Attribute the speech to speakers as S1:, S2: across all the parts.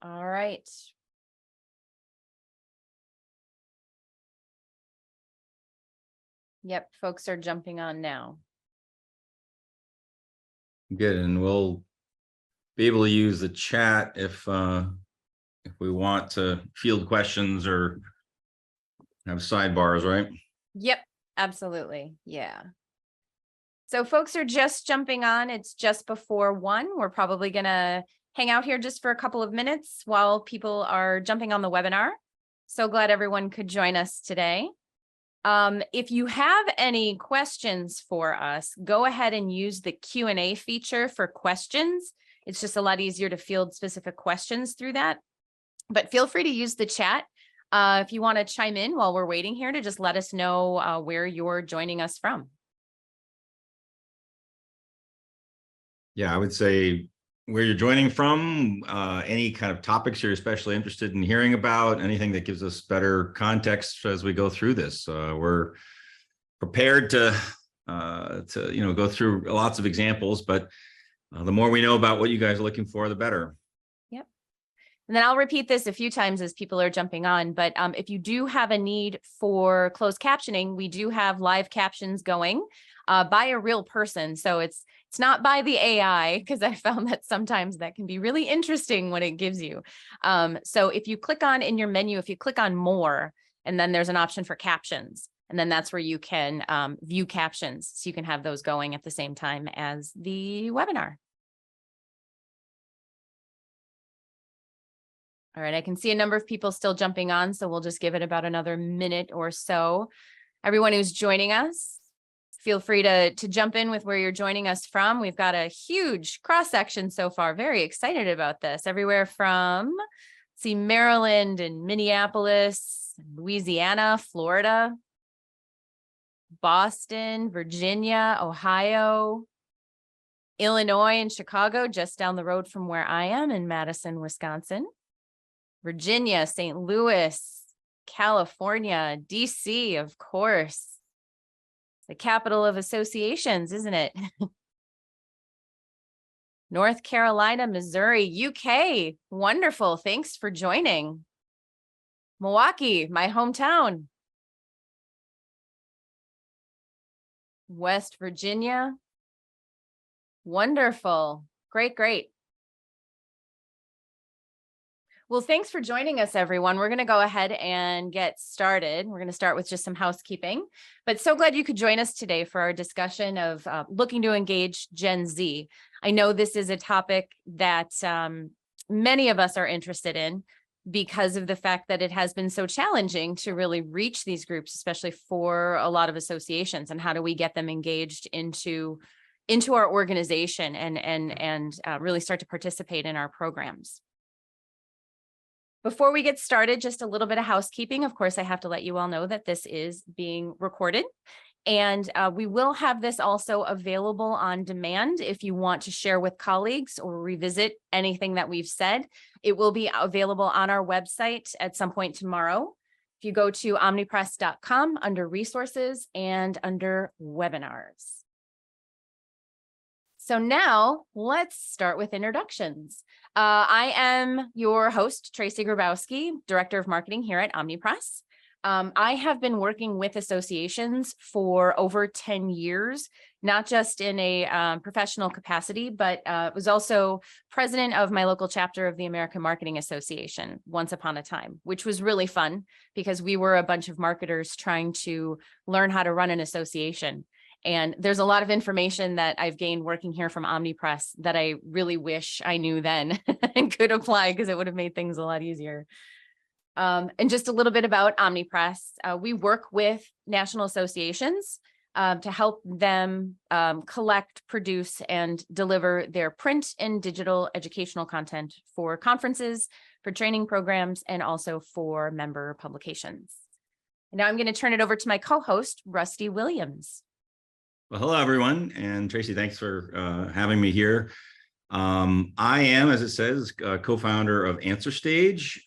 S1: All right. Yep, folks are jumping on now.
S2: Good, and we'll be able to use the chat if we want to field questions or have sidebars, right?
S1: Yep, absolutely. Yeah. So folks are just jumping on. It's just before 1. We're probably going to hang out here just for a couple of minutes while people are jumping on the webinar. So glad everyone could join us today. If you have any questions for us, go ahead and use the Q&A feature for questions. It's just a lot easier to field specific questions through that. But feel free to use the chat if you want to chime in while we're waiting here to just let us know where you're joining us from.
S2: Yeah, I would say where you're joining from, any kind of topics you're especially interested in hearing about, anything that gives us better context as we go through this. We're prepared to go through lots of examples, but the more we know about what you guys are looking for, the better.
S1: Yep. And then I'll repeat this a few times as people are jumping on, but if you do have a need for closed captioning, we do have live captions going by a real person. So it's not by the AI, because I found that sometimes that can be really interesting when it gives you. So if you click on in your menu, if you click on more, and then there's an option for captions, and then that's where you can view captions. So you can have those going at the same time as the webinar. All right, I can see a number of people still jumping on, so we'll just give it about another minute or so. Everyone who's joining us, feel free to jump in with where you're joining us from. We've got a huge cross-section so far. Very excited about this. Everywhere from, see, Maryland and Minneapolis, Louisiana, Florida, Boston, Virginia, Ohio, Illinois, and Chicago, just down the road from where I am in Madison, Wisconsin, Virginia, St. Louis, California, DC, of course. The capital of associations, isn't it? North Carolina, Missouri, UK. Wonderful. Thanks for joining. Milwaukee, my hometown. West Virginia. Wonderful. Great, great. Well, thanks for joining us, everyone. We're going to go ahead and get started. We're going to start with just some housekeeping, but so glad you could join us today for our discussion of looking to engage Gen Z. I know this is a topic that many of us are interested in because of the fact that it has been so challenging to really reach these groups, especially for a lot of associations. And how do we get them engaged into our organization and really start to participate in our programs? Before we get started, just a little bit of housekeeping. Of course, I have to let you all know that this is being recorded, and we will have this also available on demand if you want to share with colleagues or revisit anything that we've said. It will be available on our website at some point tomorrow. If you go to omnipress.com under resources and under webinars. So now let's start with introductions. I am your host, Tracy Grzybowski, Director of Marketing here at Omnipress. I have been working with associations for over 10 years, not just in a professional capacity, but was also president of my local chapter of the American Marketing Association once upon a time, which was really fun because we were a bunch of marketers trying to learn how to run an association. And there's a lot of information that I've gained working here from Omnipress that I really wish I knew then and could apply, because it would have made things a lot easier. And just a little bit about Omnipress. We work with national associations to help them collect, produce, and deliver their print and digital educational content for conferences, for training programs, and also for member publications. And now I'm going to turn it over to my co-host, Rusty Williams.
S2: Well, hello, everyone. And Tracy, thanks for having me here. I am, as it says, co-founder of AnswerStage.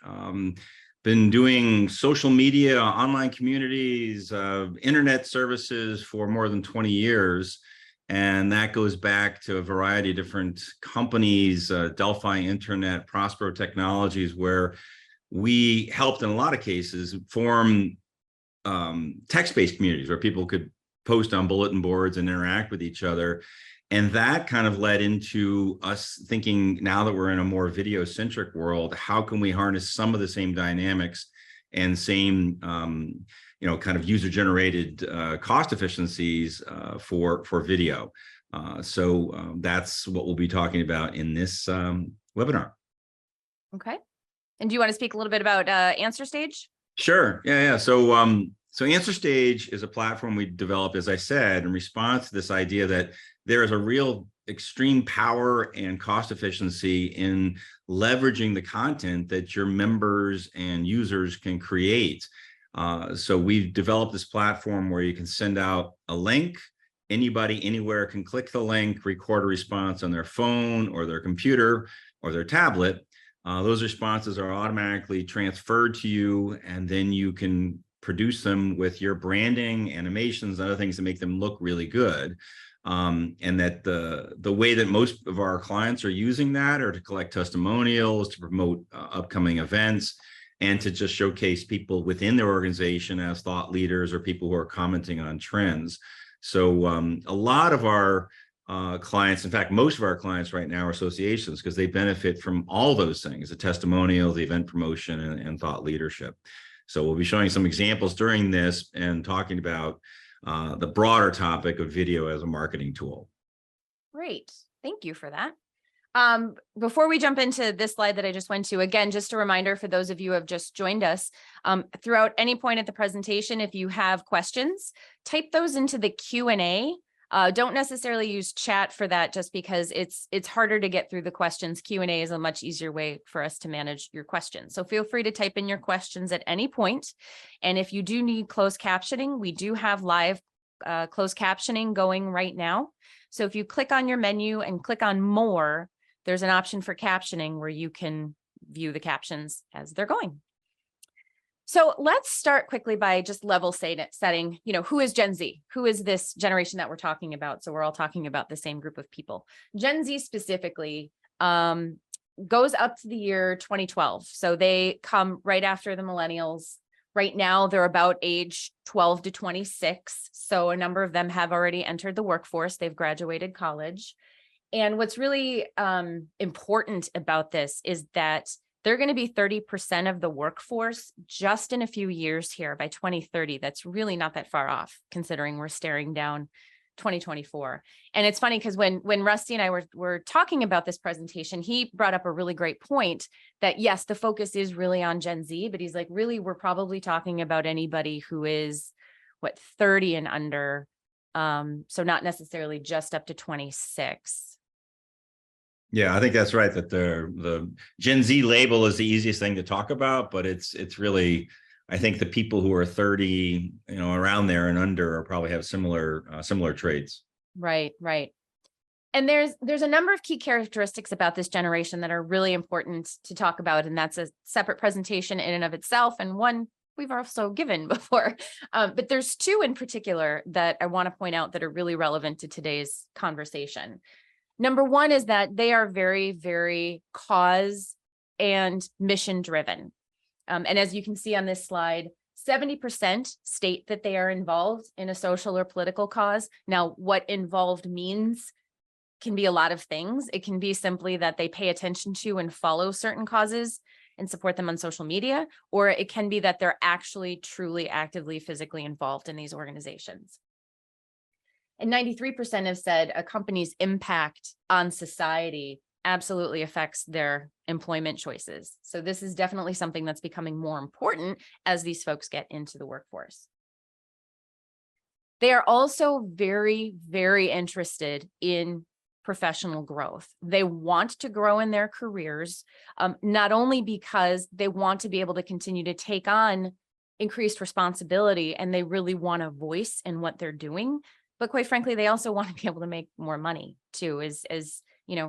S2: Been doing social media, online communities, internet services for more than 20 years. And that goes back to a variety of different companies, Delphi Internet, Prospero Technologies, where we helped in a lot of cases form text-based communities where people could post on bulletin boards and interact with each other. And that kind of led into us thinking, now that we're in a more video-centric world, how can we harness some of the same dynamics and same kind of user-generated cost efficiencies for video. So that's what we'll be talking about in this webinar.
S1: Okay. And do you want to speak a little bit about AnswerStage?
S2: Sure. Yeah. So AnswerStage is a platform we developed, as I said, in response to this idea that there is a real extreme power and cost efficiency in leveraging the content that your members and users can create. So we've developed this platform where you can send out a link. Anybody anywhere can click the link, record a response on their phone or their computer or their tablet. Those responses are automatically transferred to you, and then you can produce them with your branding, animations, other things to make them look really good. And that the way that most of our clients are using that are to collect testimonials, to promote upcoming events, and to just showcase people within their organization as thought leaders or people who are commenting on trends. So a lot of our clients, in fact, most of our clients right now are associations, because they benefit from all those things: the testimonial, the event promotion, and thought leadership. So we'll be showing some examples during this and talking about the broader topic of video as a marketing tool.
S1: Great. Thank you for that. Before we jump into this slide that I just went to, again, just a reminder for those of you who have just joined us, throughout any point at the presentation, if you have questions, type those into the Q&A. Don't necessarily use chat for that, just because it's harder to get through the questions. Q&A is a much easier way for us to manage your questions. So feel free to type in your questions at any point. And if you do need closed captioning, we do have live closed captioning going right now. So if you click on your menu and click on more, there's an option for captioning where you can view the captions as they're going. So let's start quickly by just level setting, who is Gen Z? Who is this generation that we're talking about? So we're all talking about the same group of people. Gen Z specifically goes up to the year 2012. So they come right after the millennials. Right now, they're about age 12 to 26. So a number of them have already entered the workforce. They've graduated college. And what's really important about this is that they're going to be 30% of the workforce just in a few years here by 2030. That's really not that far off, considering we're staring down 2024. And it's funny because when Rusty and I were talking about this presentation, he brought up a really great point that, yes, the focus is really on Gen Z, but he's like, really, we're probably talking about anybody who is 30 and under. So not necessarily just up to 26.
S2: Yeah, I think that's right, that the Gen Z label is the easiest thing to talk about, but it's really, I think the people who are 30, around there and under probably have similar traits. Right.
S1: And there's a number of key characteristics about this generation that are really important to talk about, and that's a separate presentation in and of itself, and one we've also given before. But there's two in particular that I want to point out that are really relevant to today's conversation. Number one is that they are very, very cause and mission driven. And as you can see on this slide, 70% state that they are involved in a social or political cause. Now, what involved means can be a lot of things. It can be simply that they pay attention to and follow certain causes and support them on social media, or it can be that they're actually truly actively, physically involved in these organizations. And 93% have said a company's impact on society absolutely affects their employment choices. So this is definitely something that's becoming more important as these folks get into the workforce. They are also very, very interested in professional growth. They want to grow in their careers, not only because they want to be able to continue to take on increased responsibility and they really want a voice in what they're doing, but quite frankly, they also want to be able to make more money too, as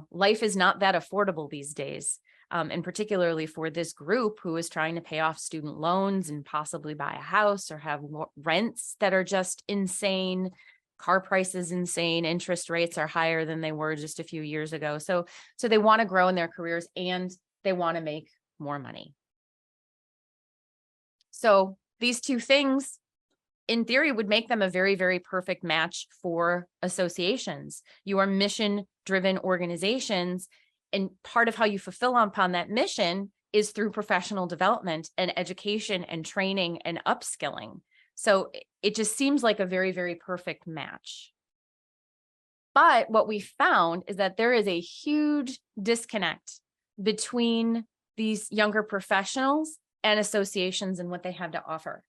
S1: life is not that affordable these days. And particularly for this group who is trying to pay off student loans and possibly buy a house or have rents that are just insane. car prices insane, interest rates are higher than they were just a few years ago. So they want to grow in their careers and they want to make more money. So these two things, in theory, would make them a very, very perfect match for associations. You are mission-driven organizations, and part of how you fulfill upon that mission is through professional development and education and training and upskilling. So it just seems like a very, very perfect match. But what we found is that there is a huge disconnect between these younger professionals and associations and what they have to offer.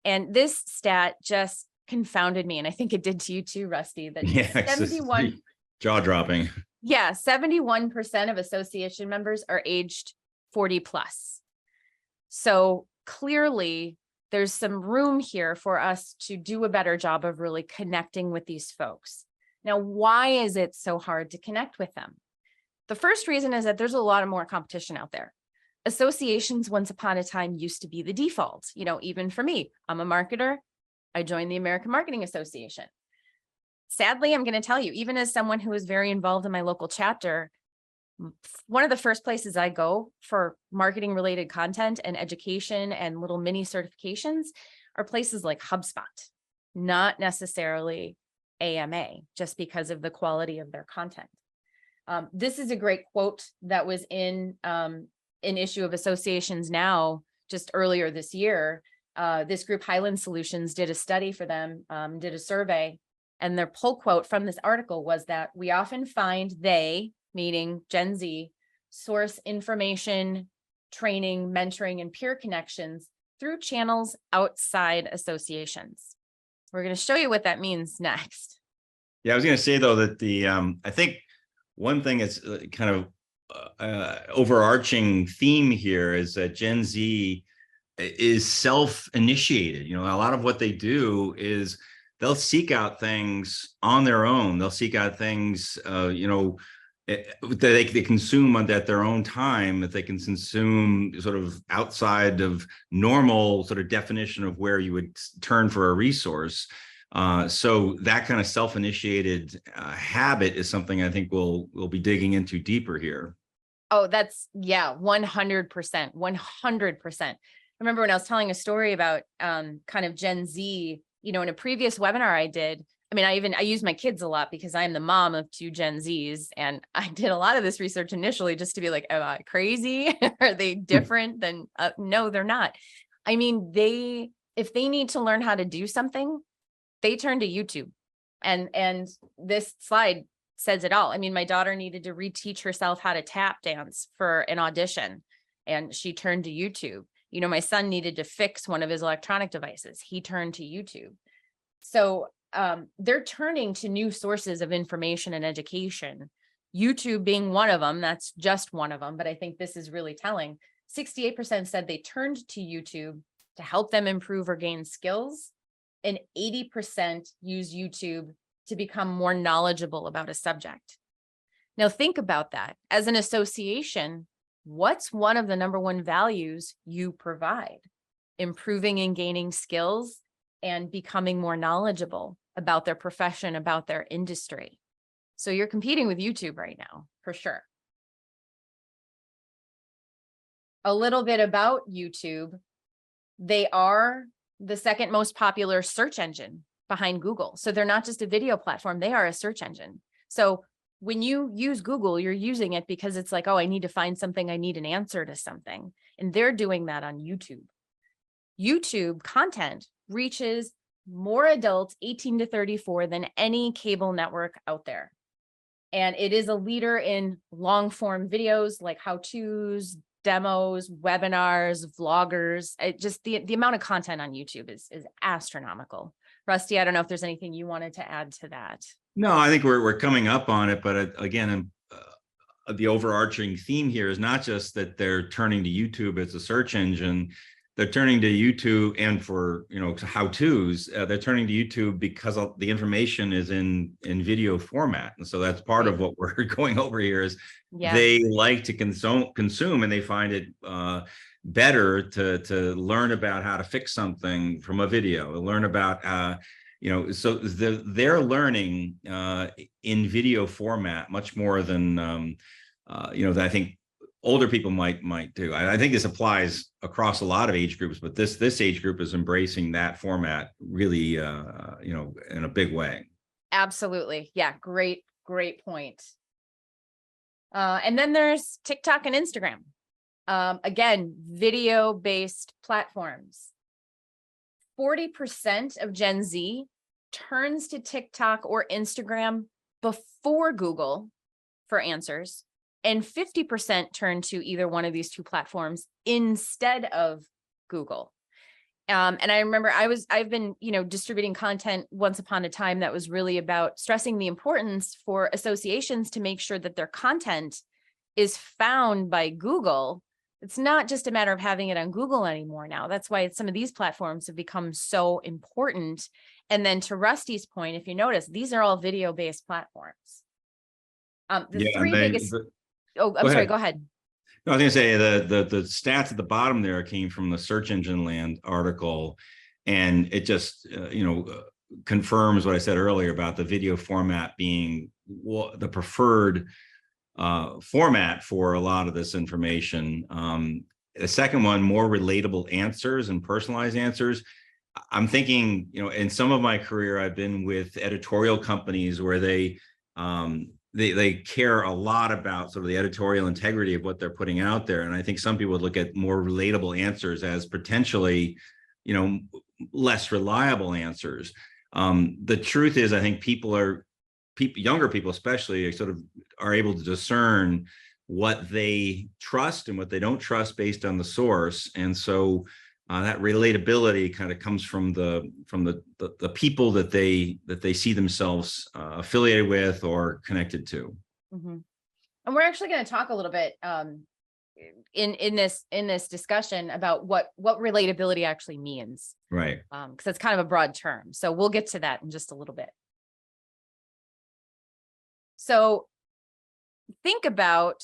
S1: And this stat just confounded me. And I think it did to you too, Rusty, that 71,
S2: jaw-dropping.
S1: Yeah, 71% of association members are aged 40 plus. So clearly there's some room here for us to do a better job of really connecting with these folks. Now, why is it so hard to connect with them? The first reason is that there's a lot of more competition out there. Associations once upon a time used to be the default. You know, even for me, I'm a marketer. I joined the American Marketing Association. Sadly, I'm going to tell you, even as someone who is very involved in my local chapter, one of the first places I go for marketing related content and education and little mini certifications are places like HubSpot, not necessarily AMA, just because of the quality of their content. This is a great quote that was in an issue of Associations Now just earlier this year. This group, Highland Solutions, did a study for them, did a survey, and their pull quote from this article was that we often find they, meaning Gen Z, source information, training, mentoring, and peer connections through channels outside associations. We're going to show you what that means next.
S2: Yeah, I was going to say, though, that the I think one thing that's kind of overarching theme here is that Gen Z is self-initiated. You know, a lot of what they do is they'll seek out things on their own. They'll seek out things, you know, that they consume at their own time, that they can consume sort of outside of normal sort of definition of where you would turn for a resource. So that kind of self-initiated habit is something I think we'll be digging into deeper here.
S1: Oh, that's, yeah, 100%, 100%. I remember when I was telling a story about kind of Gen Z, you know, in a previous webinar I did, I mean, I use my kids a lot because I'm the mom of 2 Gen Zs, and I did a lot of this research initially just to be like, am I crazy? Are they different than, no, they're not. I mean, if they need to learn how to do something, they turn to YouTube, and this slide says it all. I mean, my daughter needed to reteach herself how to tap dance for an audition, and she turned to YouTube. You know, my son needed to fix one of his electronic devices. He turned to YouTube. So they're turning to new sources of information and education, YouTube being one of them. That's just one of them, but I think this is really telling. 68% said they turned to YouTube to help them improve or gain skills, and 80% use YouTube to become more knowledgeable about a subject. Now think about that. As an association, what's one of the #1 values you provide? Improving and gaining skills and becoming more knowledgeable about their profession, about their industry. So you're competing with YouTube right now, for sure. A little bit about YouTube. They are the second most popular search engine behind Google. So they're not just a video platform, they are a search engine. So when you use Google, you're using it because it's like, oh, I need to find something, I need an answer to something. And they're doing that on YouTube. YouTube content reaches more adults 18 to 34 than any cable network out there. And it is a leader in long form videos like how-tos, demos, webinars, vloggers. It just the amount of content on YouTube is astronomical. Rusty, I don't know if there's anything you wanted to add to that.
S2: No, I think we're coming up on it, but again, the overarching theme here is not just that they're turning to YouTube as a search engine. They're turning to YouTube and for, you know, how-tos. They're turning to YouTube because the information is in video format, and so that's part of what we're going over here. Is they like to consume, and they find it better to learn about how to fix something from a video, learn about so they're learning in video format much more than that I think older people might do. I think this applies across a lot of age groups, but this age group is embracing that format really, in a big way.
S1: Absolutely. Yeah. Great point. And then there's TikTok and Instagram. Again, video-based platforms. 40% of Gen Z turns to TikTok or Instagram before Google for answers, and 50% turn to either one of these two platforms instead of Google. And I remember I've been, distributing content once upon a time that was really about stressing the importance for associations to make sure that their content is found by Google. It's not just a matter of having it on Google anymore now. That's why some of these platforms have become so important. And then to Rusty's point, if you notice, these are all video-based platforms. The three biggest. Oh, I'm sorry. Go ahead.
S2: No, I was going to say the stats at the bottom there came from the Search Engine Land article, and it just confirms what I said earlier about the video format being the preferred format for a lot of this information. The second one, more relatable answers and personalized answers. I'm thinking, in some of my career, I've been with editorial companies where they care a lot about sort of the editorial integrity of what they're putting out there. And I think some people would look at more relatable answers as potentially, less reliable answers. The truth is, I think younger people especially are able to discern what they trust and what they don't trust based on the source. And so that relatability kind of comes from the people that they see themselves affiliated with or connected to.
S1: Mm-hmm. And we're actually going to talk a little bit in this discussion about what relatability actually means,
S2: right?
S1: Because it's kind of a broad term. So we'll get to that in just a little bit. So think about,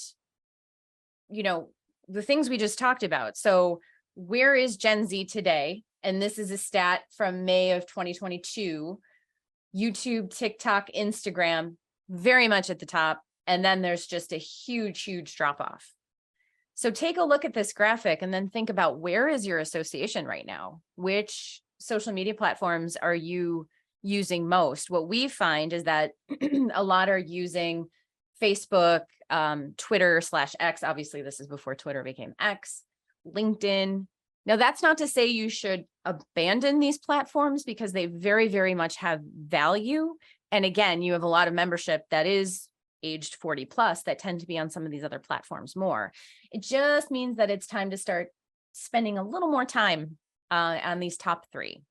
S1: the things we just talked about. So where is Gen Z today? And this is a stat from May of 2022. YouTube, TikTok, Instagram, very much at the top. And then there's just a huge, huge drop off. So take a look at this graphic and then think about, where is your association right now? Which social media platforms are you using most? What we find is that a lot are using Facebook, Twitter/X. Obviously, this is before Twitter became X, LinkedIn. Now, that's not to say you should abandon these platforms, because they very, very much have value. And again, you have a lot of membership that is aged 40 plus that tend to be on some of these other platforms more. It just means that it's time to start spending a little more time on these top three.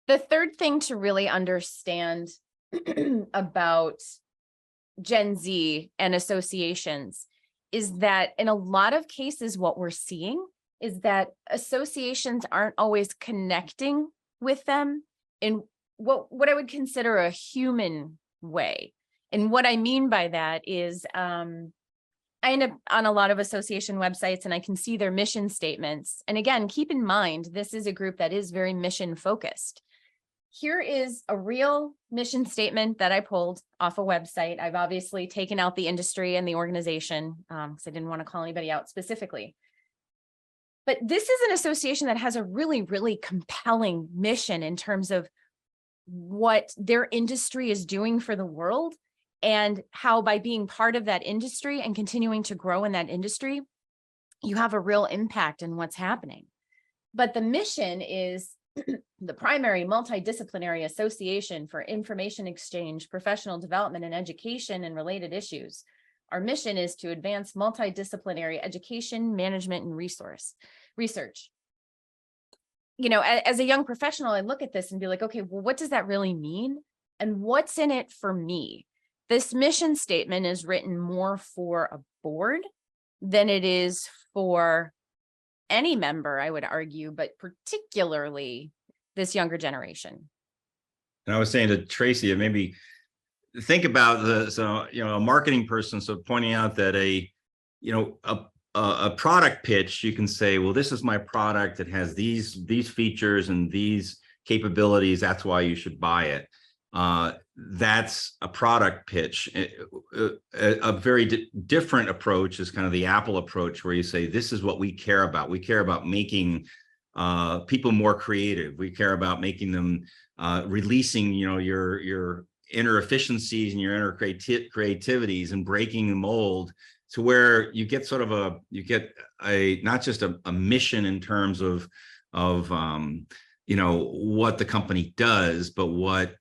S1: The third thing to really understand about Gen Z and associations is that in a lot of cases, what we're seeing is that associations aren't always connecting with them in what I would consider a human way. And what I mean by that is I end up on a lot of association websites and I can see their mission statements. And again, keep in mind, this is a group that is very mission focused. Here is a real mission statement that I pulled off a website. I've obviously taken out the industry and the organization because I didn't want to call anybody out specifically. But this is an association that has a really, really compelling mission in terms of what their industry is doing for the world, and how by being part of that industry and continuing to grow in that industry, you have a real impact in what's happening. But the mission is the primary multidisciplinary association for information exchange, professional development, and education and related issues. Our mission is to advance multidisciplinary education, management, and research. As a young professional, I look at this and be like, okay, well, what does that really mean? And what's in it for me? This mission statement is written more for a board than it is for any member, I would argue, but particularly this younger generation.
S2: And I was saying to Tracy, maybe think about a marketing person. So pointing out that a a product pitch, you can say, well, this is my product. It has these features and these capabilities. That's why you should buy it. That's a product pitch. A very different approach is kind of the Apple approach, where you say, this is what we care about. We care about making people more creative. We care about making them releasing, your inner efficiencies and your inner creativities, and breaking the mold to where you get sort of not just a mission in terms of what the company does, but what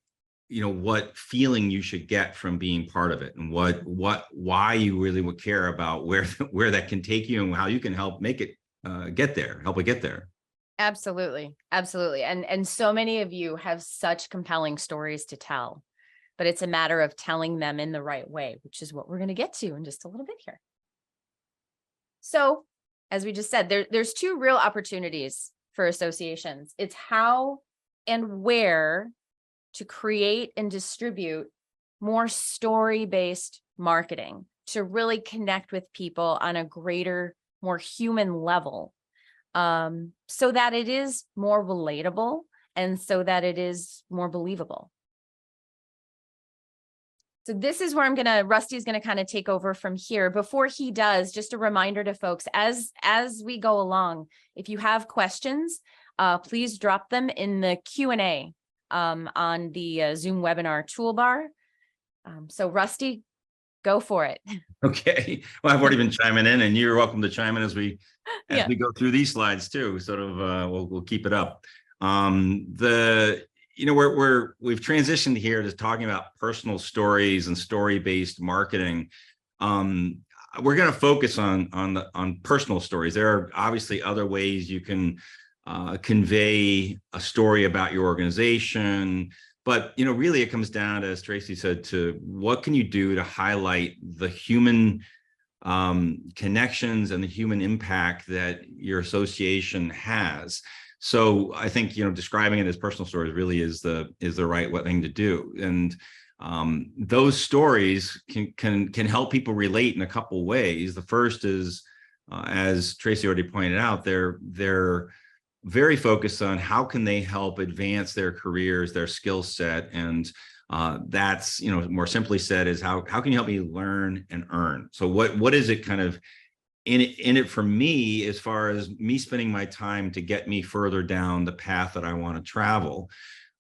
S2: feeling you should get from being part of it, and why you really would care about where that can take you, and how you can help make it help it get there.
S1: Absolutely. Absolutely. And so many of you have such compelling stories to tell, but it's a matter of telling them in the right way, which is what we're going to get to in just a little bit here. So, as we just said, there's two real opportunities for associations. It's how and where to create and distribute more story-based marketing to really connect with people on a greater, more human level, so that it is more relatable and so that it is more believable. So this is where Rusty's gonna kind of take over from here. Before he does, just a reminder to folks, as we go along, if you have questions, please drop them in the Q&A on the Zoom webinar toolbar. So Rusty, go for it.
S2: Okay. Well, I've already been chiming in, and you're welcome to chime in as we go through these slides too. Sort of, we'll keep it up. We've transitioned here to talking about personal stories and story-based marketing. We're going to focus on personal stories. There are obviously other ways you can convey a story about your organization, but really it comes down to, as Tracy said, to what can you do to highlight the human connections and the human impact that your association has. So I think describing it as personal stories really is the right thing to do, and those stories can help people relate in a couple ways. The first is, as Tracy already pointed out, they're very focused on how can they help advance their careers, their skill set, and that's more simply said is how can you help me learn and earn. So what is it kind of in it for me, as far as me spending my time to get me further down the path that I want to travel.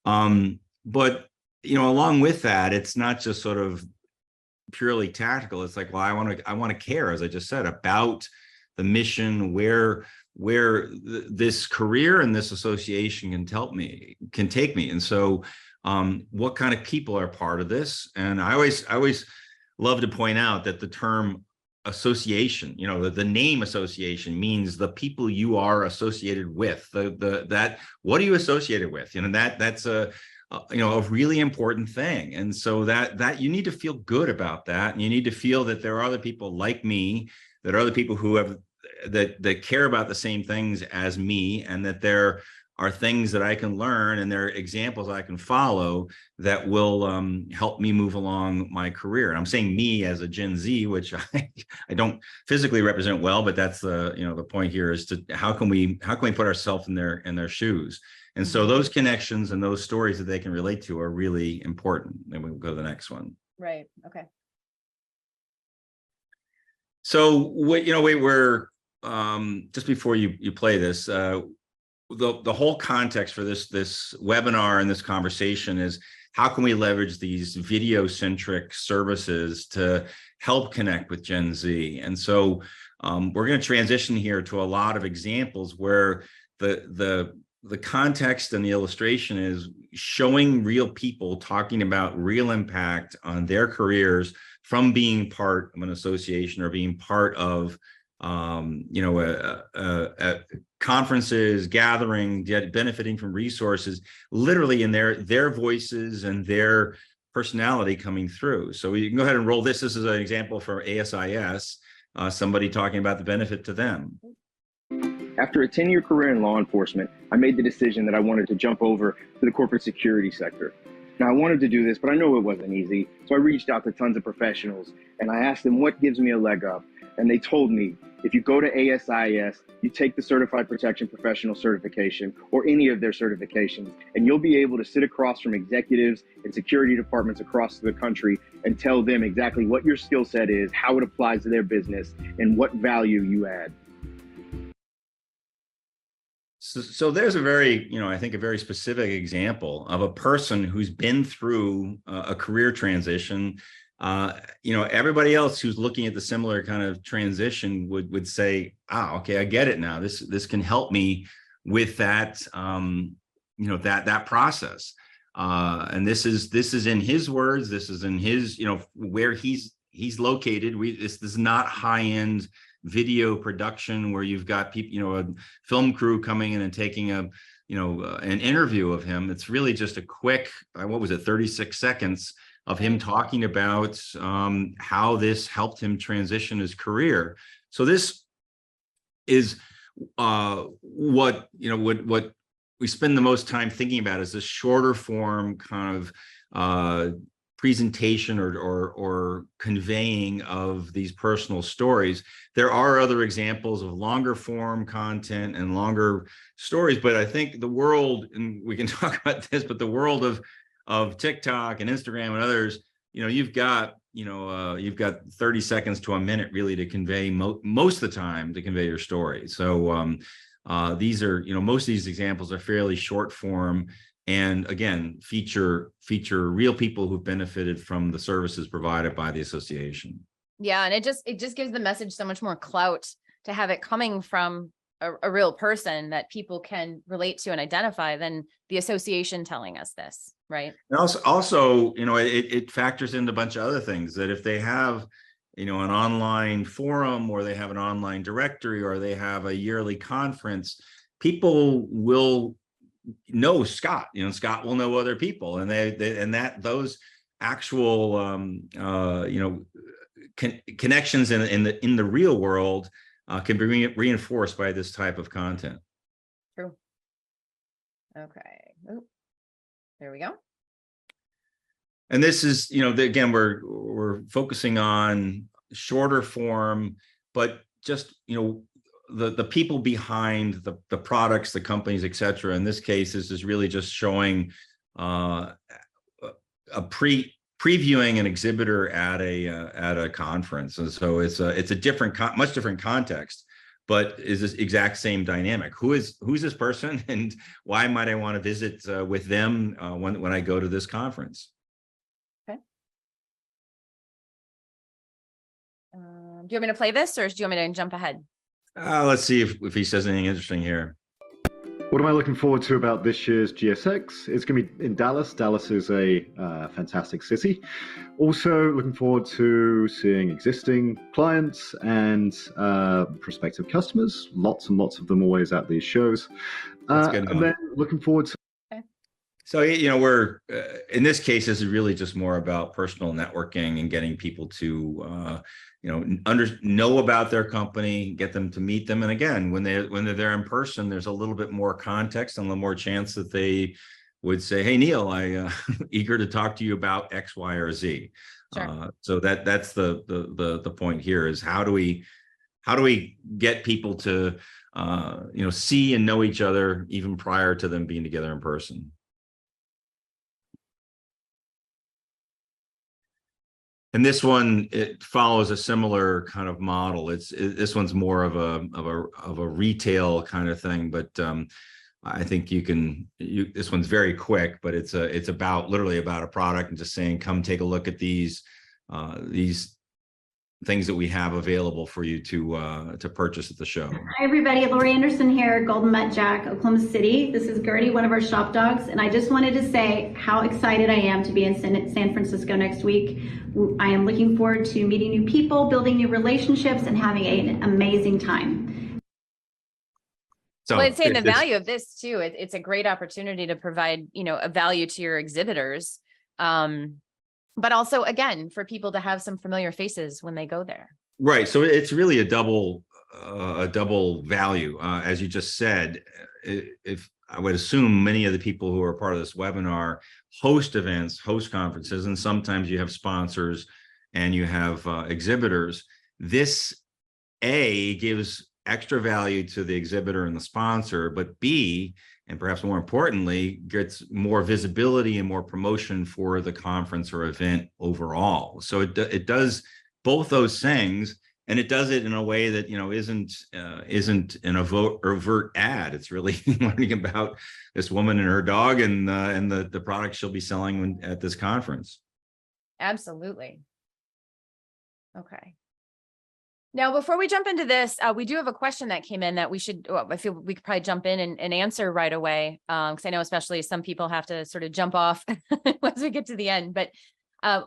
S2: But along with that, it's not just sort of purely tactical. It's like, well, I want to care, as I just said, about the mission, where this career and this association can take me. And so what kind of people are part of this? And I always love to point out that the term association, the name association means the people you are associated with. What are you associated with? That's a really important thing. And so that you need to feel good about that, and you need to feel that there are other people like me, that are other people who have that care about the same things as me, and that there are things that I can learn and there are examples I can follow that will help me move along my career. And I'm saying me as a Gen Z, which I don't physically represent well, but that's the point here is to how can we put ourselves in their shoes. And so those connections and those stories that they can relate to are really important. And we'll go to the next one.
S1: Right. Okay.
S2: So we're just before you play this, the whole context for this webinar and this conversation is how can we leverage these video-centric services to help connect with Gen Z? And so we're going to transition here to a lot of examples where the context and the illustration is showing real people talking about real impact on their careers from being part of an association or being part of conferences, gathering, benefiting from resources, literally in their voices and their personality coming through. So we can go ahead and roll this. This is an example for ASIS, somebody talking about the benefit to them.
S3: After a 10-year career in law enforcement, I made the decision that I wanted to jump over to the corporate security sector. Now, I wanted to do this, but I know it wasn't easy. So I reached out to tons of professionals and I asked them what gives me a leg up. And they told me If you go to ASIS, you take the Certified Protection Professional certification or any of their certifications, and you'll be able to sit across from executives and security departments across the country and tell them exactly what your skill set is, how it applies to their business, and what value you add.
S2: So there's a very, I think a very specific example of a person who's been through a career transition. Everybody else who's looking at the similar kind of transition would say, okay, I get it now. This can help me with that, that process. And this is in his words. This is in his, where he's located. This is not high-end video production where you've got people, a film crew coming in and taking an interview of him. It's really just a quick, 36 seconds of him talking about how this helped him transition his career. So this is what we spend the most time thinking about, is this shorter form kind of presentation or conveying of these personal stories. There are other examples of longer form content and longer stories, but I think the world, and we can talk about this, but the world of TikTok and Instagram and others, you've got 30 seconds to a minute really to convey most of the time to convey your story. So these are, most of these examples are fairly short form, and again, feature real people who've benefited from the services provided by the association. Yeah, and it just gives the message so much more clout to have it coming from a real person that people can relate to and identify than the association telling us this, right? And also, it factors into a bunch of other things, that if they have, an online forum, or they have an online directory, or they have a yearly conference, people will know Scott. Scott will know other people, and those actual connections in the real world can be reinforced by this type of content. True. Okay. Oh, there we go. And this is, again, we're focusing on shorter form, but just, the people behind the products, the companies, et cetera. In this case, this is really just showing a previewing an exhibitor at a conference, and so it's a different, much different context, but is this exact same dynamic. Who's this person, and why might I want to visit with them when I go to this conference? Okay. Do you want me to play this, or do you want me to jump ahead? Let's see if he says anything interesting here.
S4: What am I looking forward to about this year's GSX? It's going to be in Dallas. Dallas is a fantastic city. Also looking forward to seeing existing clients and prospective customers. Lots and lots of them always at these shows. And then looking forward to...
S2: So, we're, in this case, this is really just more about personal networking and getting people to, know about their company, get them to meet them. And again, when they're there in person, there's a little bit more context and a little more chance that they would say, "Hey, Neil, I eager to talk to you about X, Y, or Z." Sure. So that's the point here, is how do we get people to, see and know each other even prior to them being together in person. And this one, it follows a similar kind of model. This one's more of a retail kind of thing, but I think this one's very quick, but it's literally about a product and just saying, come take a look at these things that we have available for you to purchase at the show.
S5: Hi everybody, Lori Anderson here, Golden Mutt Jack, Oklahoma City. This is Gertie, one of our shop dogs, and I just wanted to say how excited I am to be in San Francisco next week. I am looking forward to meeting new people, building new relationships, and having an amazing time.
S1: So well, I'd say the value of this too, it's a great opportunity to provide, a value to your exhibitors. But also, again, for people to have some familiar faces when they go there.
S2: Right. So it's really a double value. As you just said, if I would assume many of the people who are part of this webinar host events, host conferences, and sometimes you have sponsors and you have exhibitors. This A, gives extra value to the exhibitor and the sponsor, but B, and perhaps more importantly, gets more visibility and more promotion for the conference or event overall. So it does both those things, and it does it in a way that, isn't an overt ad. It's really learning about this woman and her dog and the products she'll be selling at this conference.
S1: Absolutely. Okay. Now, before we jump into this, we do have a question that came in that I feel we could probably jump in and answer right away. Because I know especially some people have to sort of jump off once we get to the end. But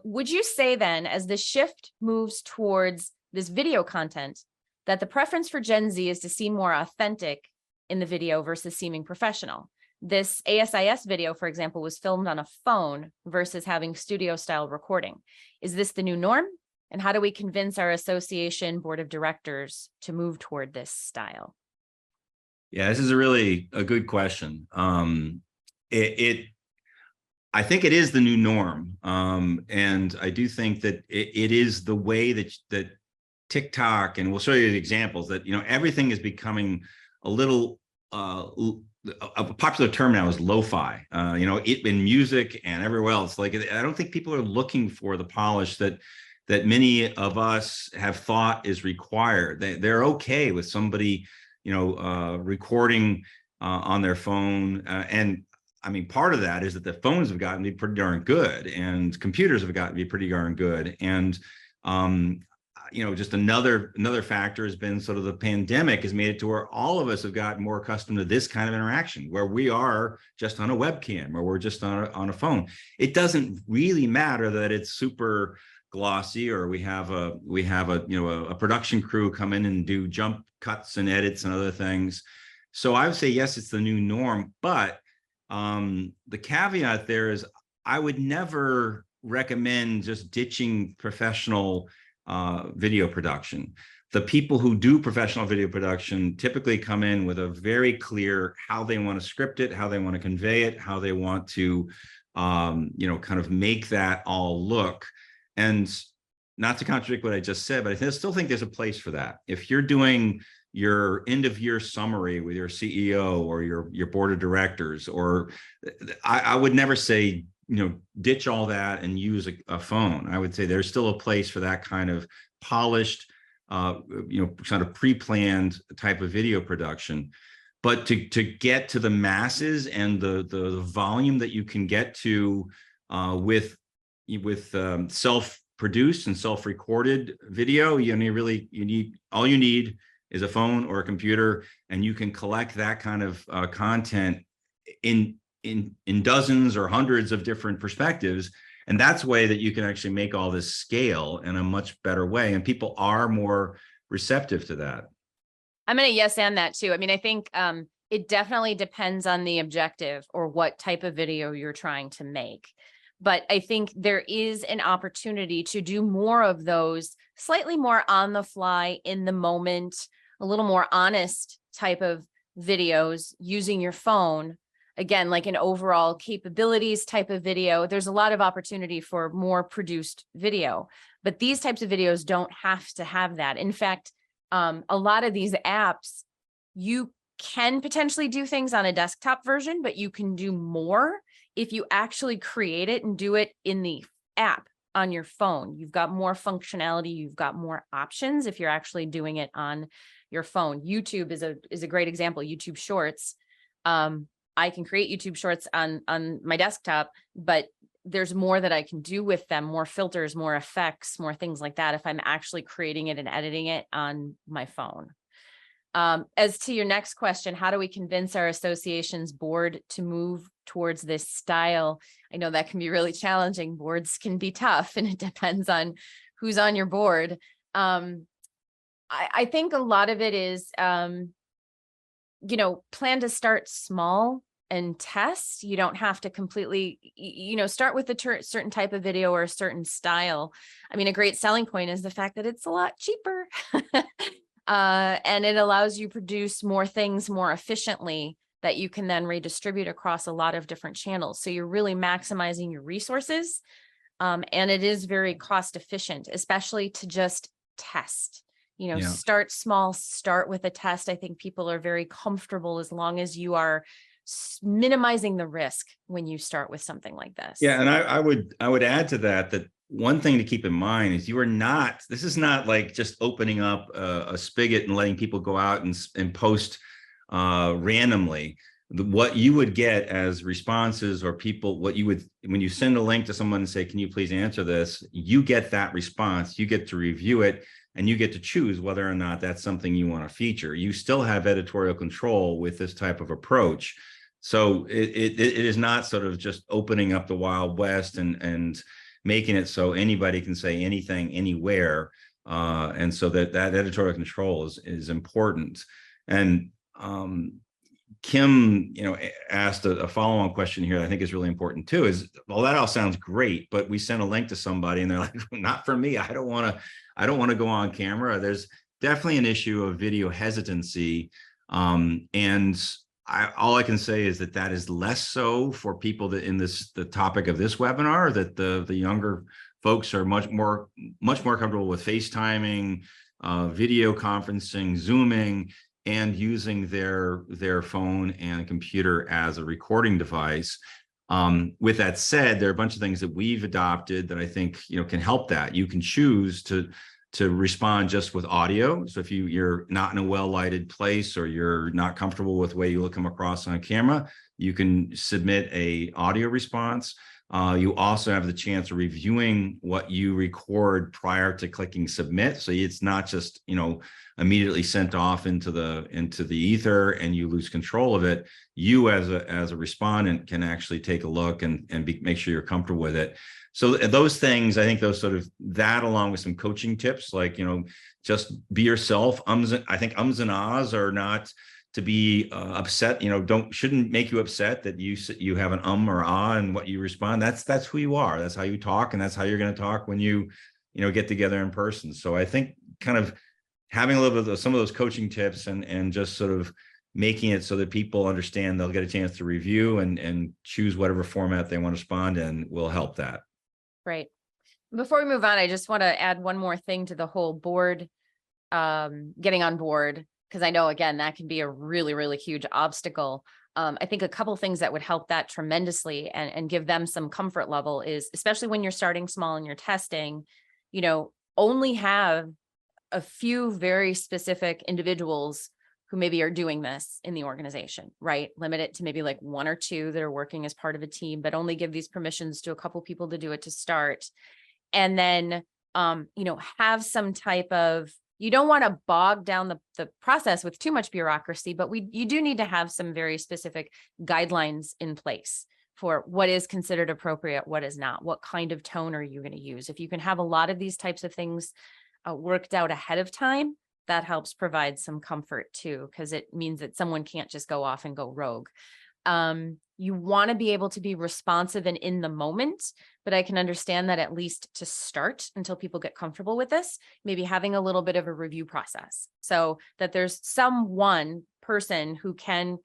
S1: would you say then, as the shift moves towards this video content, that the preference for Gen Z is to seem more authentic in the video versus seeming professional? This ASIS video, for example, was filmed on a phone versus having studio style recording. Is this the new norm? And how do we convince our association board of directors to move toward this style?
S2: Yeah, this is a good question. I think it is the new norm. And I do think that it is the way that TikTok, and we'll show you the examples, that, everything is becoming a little, a popular term now is lo-fi, in music and everywhere else. Like, I don't think people are looking for the polish that many of us have thought is required. They're okay with somebody, recording on their phone. And I mean, part of that is that the phones have gotten to be pretty darn good, and computers have gotten to be pretty darn good. And, just another factor has been sort of the pandemic has made it to where all of us have gotten more accustomed to this kind of interaction, where we are just on a webcam or we're just on a phone. It doesn't really matter that it's super glossy, or we have a production crew come in and do jump cuts and edits and other things. So I would say, yes, it's the new norm, but the caveat there is I would never recommend just ditching professional video production. The people who do professional video production typically come in with a very clear how they want to script it, how they want to convey it, how they want to kind of make that all look. And not to contradict what I just said, but I still think there's a place for that. If you're doing your end of year summary with your CEO or your board of directors, or I would never say, ditch all that and use a phone. I would say there's still a place for that kind of polished, kind of pre-planned type of video production. But to get to the masses and the volume that you can get to with self-produced and self-recorded video, you need is a phone or a computer, and you can collect that kind of content in dozens or hundreds of different perspectives. And that's a way that you can actually make all this scale in a much better way. And people are more receptive to that.
S1: I'm going to yes and that too. I mean, I think it definitely depends on the objective or what type of video you're trying to make. But I think there is an opportunity to do more of those slightly more on the fly, in the moment, a little more honest type of videos using your phone. Again, like an overall capabilities type of video. There's a lot of opportunity for more produced video, but these types of videos don't have to have that. In fact, a lot of these apps, you can potentially do things on a desktop version, but you can do more if you actually create it and do it in the app on your phone. You've got more functionality, you've got more options if you're actually doing it on your phone. YouTube is a great example. YouTube Shorts. I can create YouTube Shorts on my desktop, but there's more that I can do with them, more filters, more effects, more things like that if I'm actually creating it and editing it on my phone. As to your next question, how do we convince our association's board to move towards this style? I know that can be really challenging. Boards can be tough, and it depends on who's on your board. I think a lot of it is, plan to start small and test. You don't have to completely, start with a certain type of video or a certain style. I mean, a great selling point is the fact that it's a lot cheaper. And it allows you to produce more things more efficiently that you can then redistribute across a lot of different channels. So you're really maximizing your resources. And it is very cost efficient, especially to just test.
S2: Yeah.
S1: start small, start with a test. I think people are very comfortable as long as you are minimizing the risk when you start with something like this.
S2: Yeah, and I would add to that one thing to keep in mind is this is not like just opening up a spigot and letting people go out and post randomly. What you would get as responses or people, when you send a link to someone and say, can you please answer this? You get that response, you get to review it, and you get to choose whether or not that's something you want to feature. You still have editorial control with this type of approach. So it is not sort of just opening up the Wild West and making it so anybody can say anything anywhere. And so that editorial control is important. And Kim, asked a follow-on question here that I think is really important too, is, well, that all sounds great, but we sent a link to somebody and they're like, not for me. I don't want to go on camera. There's definitely an issue of video hesitancy. And all I can say is that is less so for people that the topic of this webinar, that the younger folks are much more comfortable with FaceTiming, video conferencing, Zooming, and using their phone and computer as a recording device. With that said, there are a bunch of things that we've adopted that I think can help that. You can choose to respond just with audio. So if you're not in a well-lighted place or you're not comfortable with the way you come across on a camera, you can submit a audio response. You also have the chance of reviewing what you record prior to clicking submit. So it's not just, immediately sent off into the ether and you lose control of it. You as a respondent can actually take a look and make sure you're comfortable with it. So those things, I think that along with some coaching tips, like, just be yourself. I think ums and ahs are not to be upset, shouldn't make you upset that you have an or ah in what you respond. That's who you are. That's how you talk. And that's how you're going to talk when you get together in person. So I think kind of having a little bit of some of those coaching tips and just sort of making it so that people understand they'll get a chance to review and choose whatever format they want to respond in will help that.
S1: Right. Before we move on, I just want to add one more thing to the whole board, getting on board, because I know, again, that can be a really, really huge obstacle. I think a couple things that would help that tremendously and give them some comfort level is, especially when you're starting small and you're testing, only have a few very specific individuals who maybe are doing this in the organization, right? Limit it to maybe like one or two that are working as part of a team, but only give these permissions to a couple people to do it to start. And then, have some type of, you don't want to bog down the process with too much bureaucracy, but you do need to have some very specific guidelines in place for what is considered appropriate, what is not, what kind of tone are you going to use. If you can have a lot of these types of things worked out ahead of time, that helps provide some comfort too, because it means that someone can't just go off and go rogue. You want to be able to be responsive and in the moment, but I can understand that at least to start, until people get comfortable with this, maybe having a little bit of a review process so that there's one person who can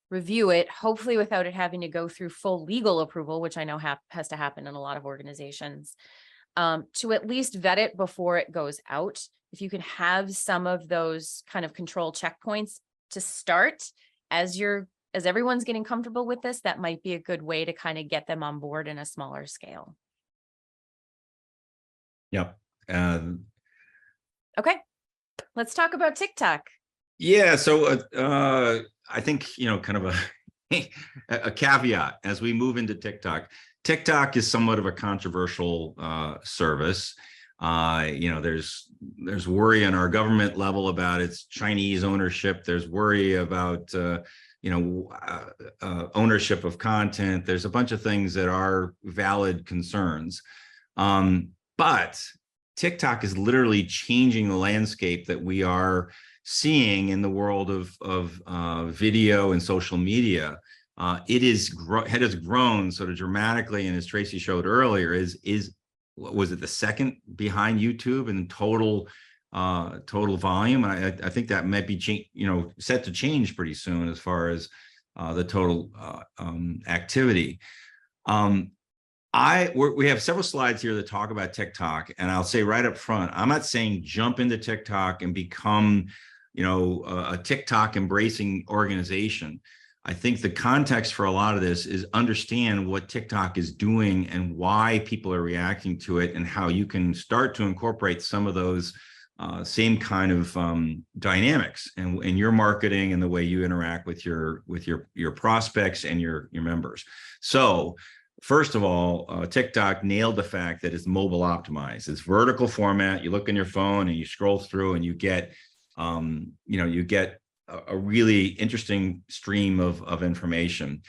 S1: review it, hopefully without it having to go through full legal approval, which I know has to happen in a lot of organizations, to at least vet it before it goes out. If you can have some of those kind of control checkpoints to start as everyone's getting comfortable with this, that might be a good way to kind of get them on board in a smaller scale.
S2: Yep.
S1: Okay, let's talk about TikTok.
S2: Yeah. So I think, kind of a caveat as we move into TikTok. TikTok is somewhat of a controversial service. There's worry on our government level about its Chinese ownership. There's worry about ownership of content. There's a bunch of things that are valid concerns. But TikTok is literally changing the landscape that we are seeing in the world of video and social media. It has grown sort of dramatically, and as Tracy showed earlier, was it the second behind YouTube in total volume? And I think that might be set to change pretty soon as far as the total activity. We have several slides here that talk about TikTok, and I'll say right up front, I'm not saying jump into TikTok and become, a TikTok embracing organization. I think the context for a lot of this is understand what TikTok is doing and why people are reacting to it, and how you can start to incorporate some of those same kind of dynamics in your marketing and the way you interact with your prospects and your members. So first of all, TikTok nailed the fact that it's mobile optimized. It's vertical format. You look on your phone and you scroll through and you get, you get a really interesting stream of information.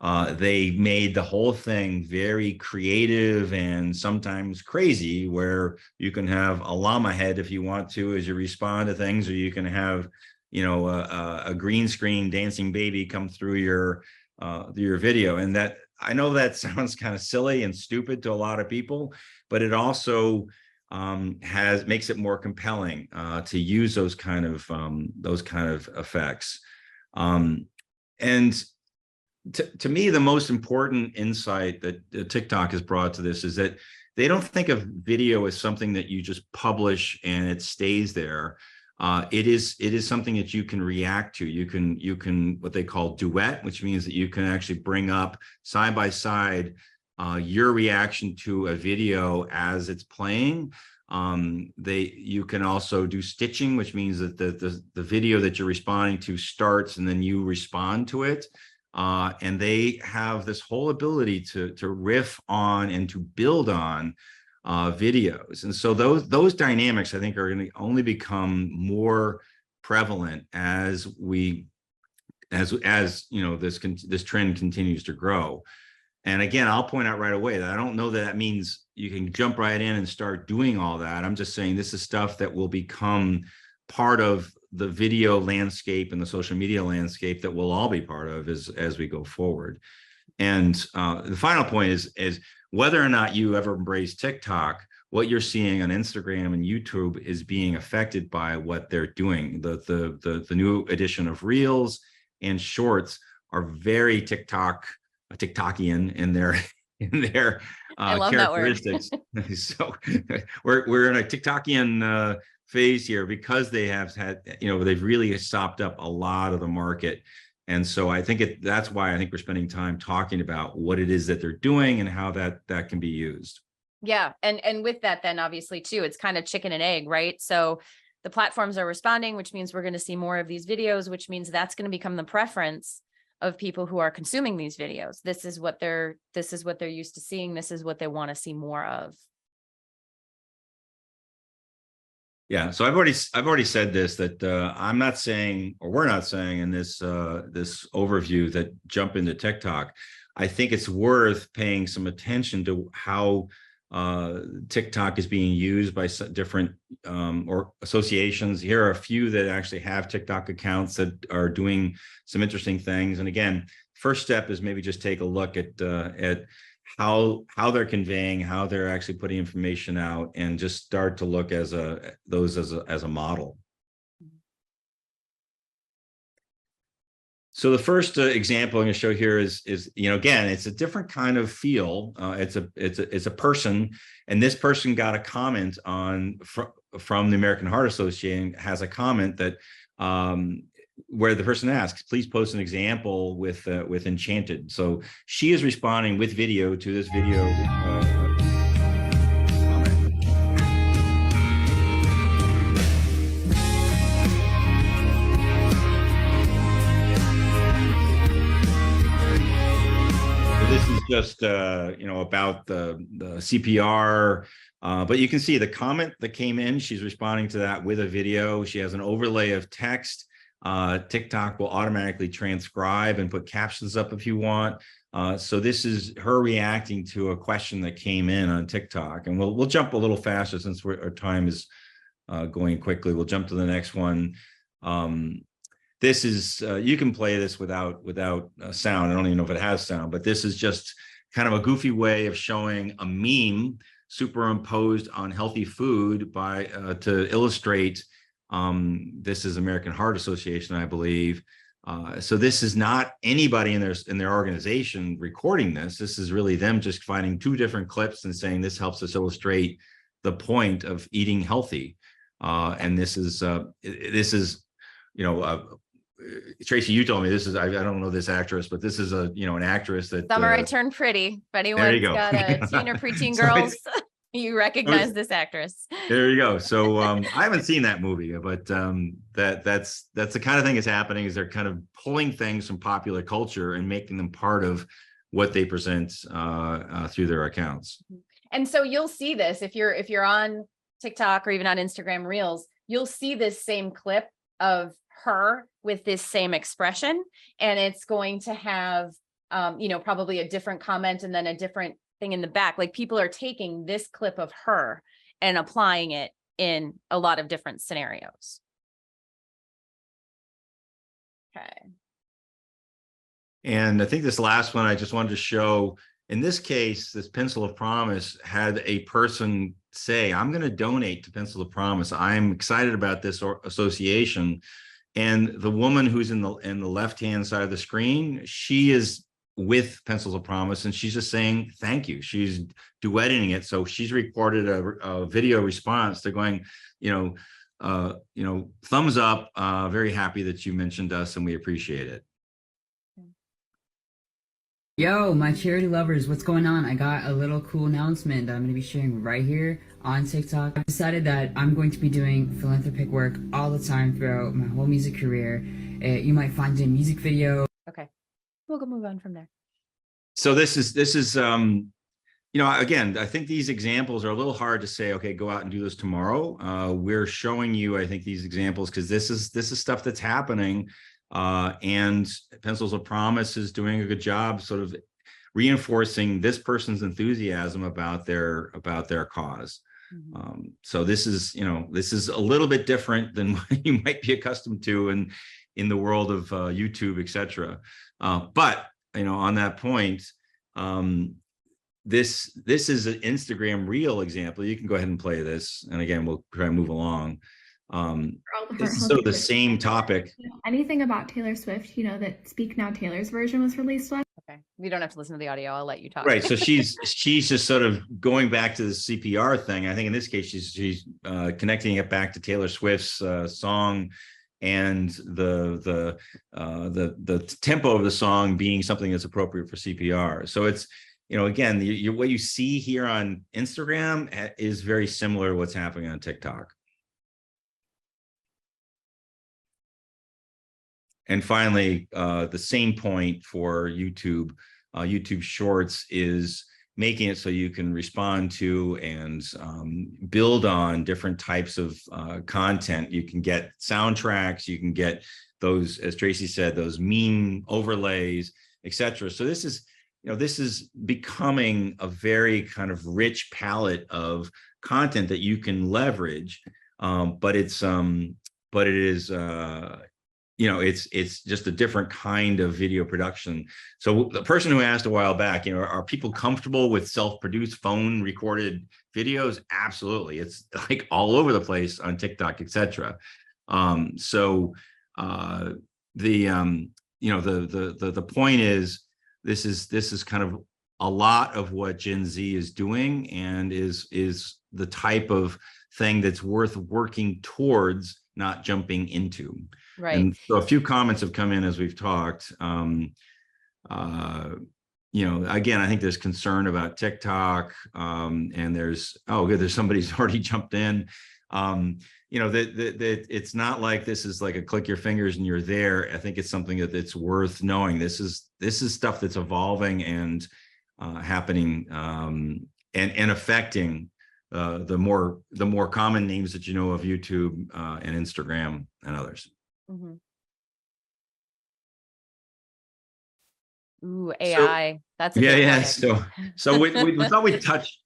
S2: They made the whole thing very creative and sometimes crazy, where you can have a llama head if you want to as you respond to things, or you can have, a green screen dancing baby come through your video. And that, I know that sounds kind of silly and stupid to a lot of people, but it also makes it more compelling to use those kind of effects. And to me, the most important insight that TikTok has brought to this is that they don't think of video as something that you just publish and it stays there. It is something that you can react to. You can what they call duet, which means that you can actually bring up side by side your reaction to a video as it's playing. You can also do stitching, which means that the video that you're responding to starts and then you respond to it. And they have this whole ability to riff on and to build on videos. And so those dynamics, I think, are going to only become more prevalent as this trend continues to grow. And again, I'll point out right away that I don't know that means you can jump right in and start doing all that. I'm just saying this is stuff that will become part of the video landscape and the social media landscape that we'll all be part of as we go forward. And the final point is whether or not you ever embrace TikTok, what you're seeing on Instagram and YouTube is being affected by what they're doing. The new edition of Reels and Shorts are very TikTokian in their
S1: I love
S2: characteristics.
S1: That word.
S2: So we're in a TikTokian phase here because they have had, they've really sopped up a lot of the market. And so I think that's why I think we're spending time talking about what it is that they're doing and how that can be used.
S1: Yeah. And with that, then obviously too, it's kind of chicken and egg, right? So the platforms are responding, which means we're going to see more of these videos, which means that's going to become the preference of people who are consuming these videos. This is what they're used to seeing. This is what they want to see more of.
S2: Yeah, so I've already said this, that I'm not saying, or we're not saying in this this overview that jump into TikTok. I think it's worth paying some attention to how TikTok is being used by different or associations. Here are a few that actually have TikTok accounts that are doing some interesting things. And again, first step is maybe just take a look at how they're conveying, how they're actually putting information out, and just start to look as a model. So the first example I'm going to show here is again, it's a different kind of feel. It's a person, and this person got a comment from the American Heart Association, has a comment that where the person asks, please post an example with Enchanted. So she is responding with video to this video comment. So this is just about the CPR. But you can see the comment that came in. She's responding to that with a video. She has an overlay of text. TikTok will automatically transcribe and put captions up if you want. So this is her reacting to a question that came in on TikTok. And we'll jump a little faster since our time is going quickly. We'll jump to the next one. This is, you can play this without sound. I don't even know if it has sound, but this is just kind of a goofy way of showing a meme superimposed on healthy food to illustrate. This is American Heart Association, I believe, So this is not anybody in their organization recording this. This is really them just finding two different clips and saying this helps us illustrate the point of eating healthy. And this is Tracy, you told me this is, I don't know this actress, but this is an actress that
S1: Summer I Turned Pretty. If anyone's got a teen or preteen
S2: So
S1: girls, you recognize this actress.
S2: there you go. So I haven't seen that movie, but that's the kind of thing that's happening, is they're kind of pulling things from popular culture and making them part of what they present through their accounts.
S1: And so you'll see this if you're on TikTok or even on Instagram Reels, you'll see this same clip of her with this same expression, and it's going to have probably a different comment and then a different thing in the back. Like, people are taking this clip of her and applying it in a lot of different scenarios. Okay.
S2: And I think this last one I just wanted to show, in this case, this Pencil of Promise had a person say, I'm going to donate to Pencil of Promise. I'm excited about this association. And the woman who's in the left-hand side of the screen, she is with Pencils of Promise, and she's just saying thank you. She's duetting it, so she's recorded a video response. They're going, thumbs up. Very happy that you mentioned us, and we appreciate it.
S6: Yo, my charity lovers, what's going on? I got a little cool announcement that I'm going to be sharing right here on TikTok. I decided that I'm going to be doing philanthropic work all the time throughout my whole music career. You might find it in music video.
S1: Okay, we'll go move on from there.
S2: So this is again, I think these examples are a little hard to say, okay, go out and do this tomorrow. We're showing you, I think, these examples because this is stuff that's happening. And Pencils of Promise is doing a good job sort of reinforcing this person's enthusiasm about their cause. Mm-hmm. So this is a little bit different than what you might be accustomed to in the world of YouTube, etc. But on that point, this is an Instagram Reel example. You can go ahead and play this, and again, we'll try and move along. This is sort of the same topic.
S7: Anything about Taylor Swift, that Speak Now Taylor's version was released last.
S1: Okay, we don't have to listen to the audio. I'll let you talk.
S2: Right. So she's just sort of going back to the CPR thing. I think in this case she's connecting it back to Taylor Swift's song, and the tempo of the song being something that's appropriate for CPR. So it's again, what you see here on Instagram is very similar to what's happening on TikTok. And finally, the same point for YouTube. YouTube Shorts is making it so you can respond to and build on different types of content. You can get soundtracks, you can get those, as Tracy said, those meme overlays, etc. So this is becoming a very kind of rich palette of content that you can leverage, but it is it's just a different kind of video production. So the person who asked a while back, are people comfortable with self-produced phone recorded videos? Absolutely. It's like all over the place on TikTok, etc. The point is, this is kind of a lot of what Gen Z is doing, and is the type of thing that's worth working towards, not jumping into.
S1: Right.
S2: And so a few comments have come in as we've talked. Again, I think there's concern about TikTok, and there's somebody's already jumped in. That it's not like this is like a click your fingers and you're there. I think it's something that's worth knowing. This is stuff that's evolving and happening, and affecting the more common names that of YouTube and Instagram and others.
S1: Mm-hmm. Ooh, AI. That's a
S2: yeah. So we thought we'd touch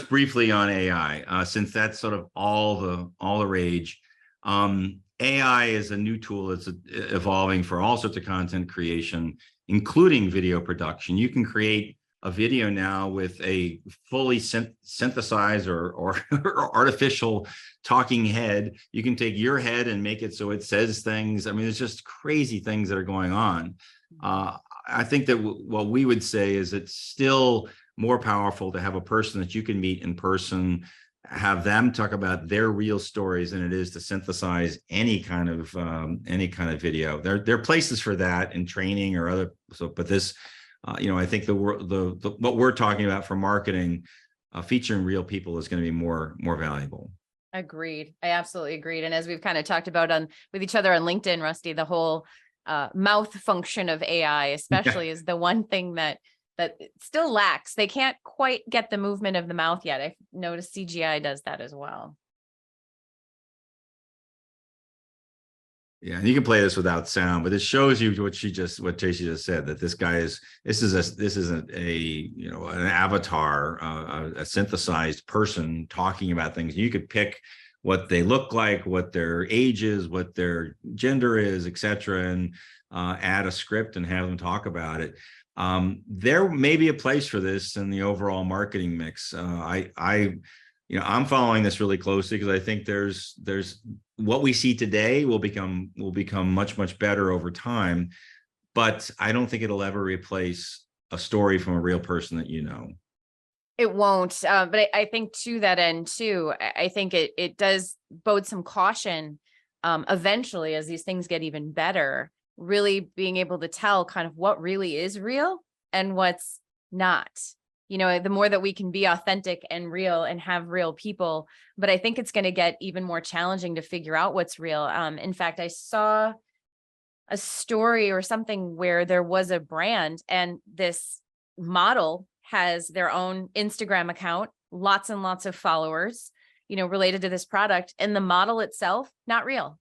S2: briefly on AI, since that's sort of all the rage. AI is a new tool that's evolving for all sorts of content creation, including video production. You can create a video now with a fully synthesized or artificial talking head. You can take your head and make it so it says things. I mean, there's just crazy things that are going on. I think that what we would say is it's still more powerful to have a person that you can meet in person, have them talk about their real stories, than it is to synthesize any kind of video. There are places for that in training or other. So, but this, I think what we're talking about for marketing, featuring real people is going to be more valuable.
S1: Agreed. I absolutely agreed. And as we've kind of talked about with each other on LinkedIn, Rusty, the whole mouth function of AI, especially, is the one thing that still lacks. They can't quite get the movement of the mouth yet. I've noticed CGI does that as well.
S2: Yeah, and you can play this without sound, but it shows you what Tracy just said, that this isn't an avatar, a synthesized person talking about things. You could pick what they look like, what their age is, what their gender is, etc., and add a script and have them talk about it. There may be a place for this in the overall marketing mix. I'm following this really closely because I think there's what we see today will become much better over time, but I don't think it'll ever replace a story from a real person that you know.
S1: It won't, but I think to that end too, I think it does bode some caution eventually as these things get even better, really being able to tell kind of what really is real and what's not. The more that we can be authentic and real and have real people, but I think it's going to get even more challenging to figure out what's real. In fact, I saw a story or something where there was a brand and this model has their own Instagram account, lots and lots of followers, related to this product, and the model itself, not real.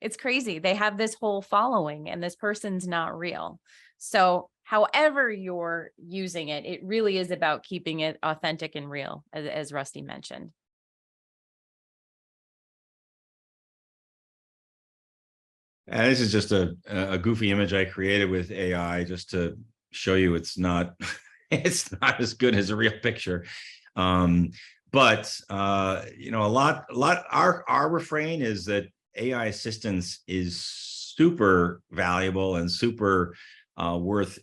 S1: It's crazy. They have this whole following and this person's not real. So however you're using it, it really is about keeping it authentic and real, as Rusty mentioned.
S2: And this is just a goofy image I created with AI just to show you it's not as good as a real picture. But our refrain is that AI assistance is super valuable and super worth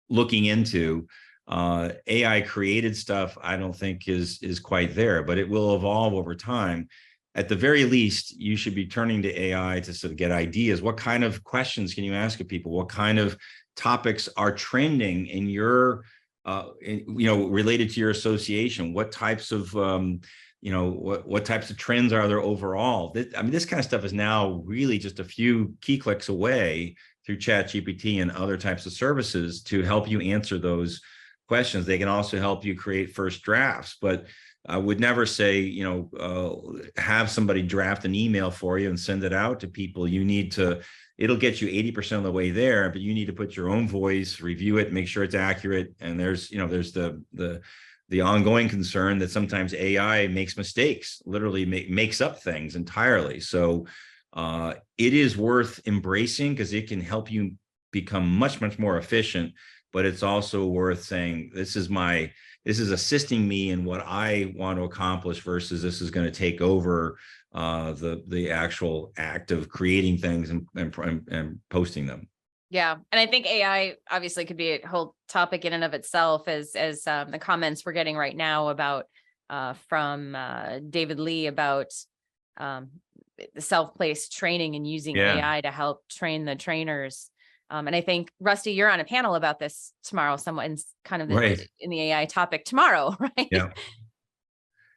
S2: looking into. AI created stuff I don't think is quite there, but it will evolve over time. At the very least, you should be turning to AI to sort of get ideas. What kind of questions can you ask of people? What kind of topics are trending in your, related to your association? What types of, what types of trends are there overall? This kind of stuff is now really just a few key clicks away through ChatGPT and other types of services to help you answer those questions. They can also help you create first drafts, but I would never say, have somebody draft an email for you and send it out to people. It'll get you 80% of the way there, but you need to put your own voice, review it, make sure it's accurate. And there's the ongoing concern that sometimes AI makes mistakes, literally makes up things entirely. So it is worth embracing because it can help you become much, much more efficient, but it's also worth saying, this is assisting me in what I want to accomplish versus this is going to take over the actual act of creating things and posting them.
S1: Yeah. And I think AI obviously could be a whole topic in and of itself, as the comments we're getting right now about from David Lee about the self-paced training and using AI to help train the trainers. And I think, Rusty, you're on a panel about this tomorrow, somewhat in kind of in the AI topic tomorrow, right?
S2: Yeah.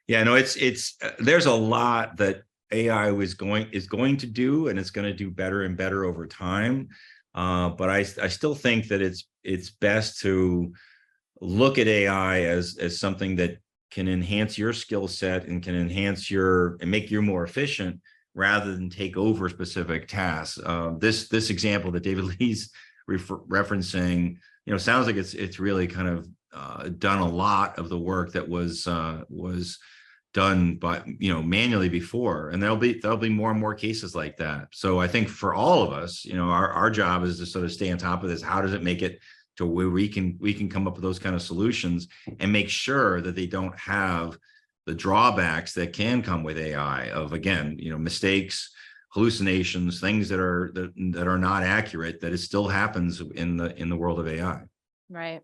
S2: Yeah, no, it's there's a lot that AI is going to do, and it's going to do better and better over time. But I still think that it's best to look at AI as something that can enhance your skill set and can enhance and make you more efficient, rather than take over specific tasks. This example that David Lee's referencing, sounds like it's really kind of done a lot of the work that was done by, manually before, and there'll be more and more cases like that. So I think for all of us, our job is to sort of stay on top of this. How does it make it to where we can come up with those kind of solutions and make sure that they don't have the drawbacks that can come with AI of, again, mistakes, hallucinations, things that are not accurate, that it still happens in the world of AI.
S1: Right.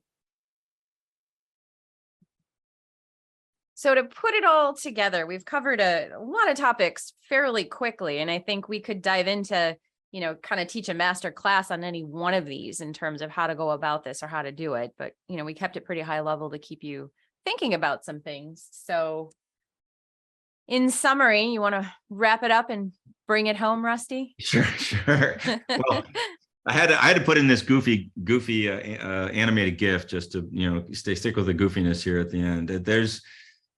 S1: So to put it all together, we've covered a lot of topics fairly quickly, and I think we could dive into, kind of teach a master class on any one of these in terms of how to go about this or how to do it. But, we kept it pretty high level to keep you thinking about some things. So in summary, you want to wrap it up and bring it home, Rusty?
S2: Sure. Well, I had to put in this goofy animated GIF just to stick with the goofiness here at the end.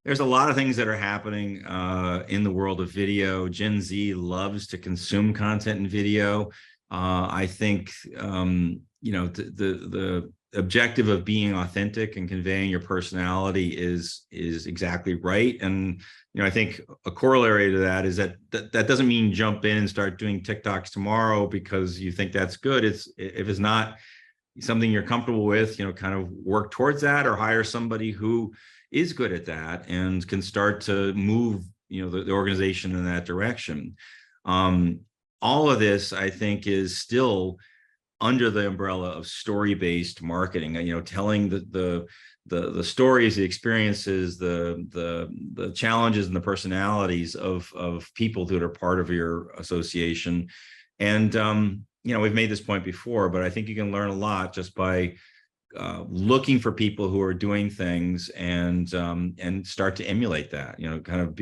S2: There's a lot of things that are happening in the world of video. Gen Z loves to consume content in video. I think the objective of being authentic and conveying your personality is exactly right. And I think a corollary to that is that doesn't mean jump in and start doing TikToks tomorrow because you think that's good. If it's not something you're comfortable with, kind of work towards that, or hire somebody who is good at that and can start to move the organization in that direction. All of this, I think, is still under the umbrella of story-based marketing, telling the stories, the experiences, the challenges and the personalities of people that are part of your association. And we've made this point before, but I think you can learn a lot just by looking for people who are doing things and start to emulate that, kind of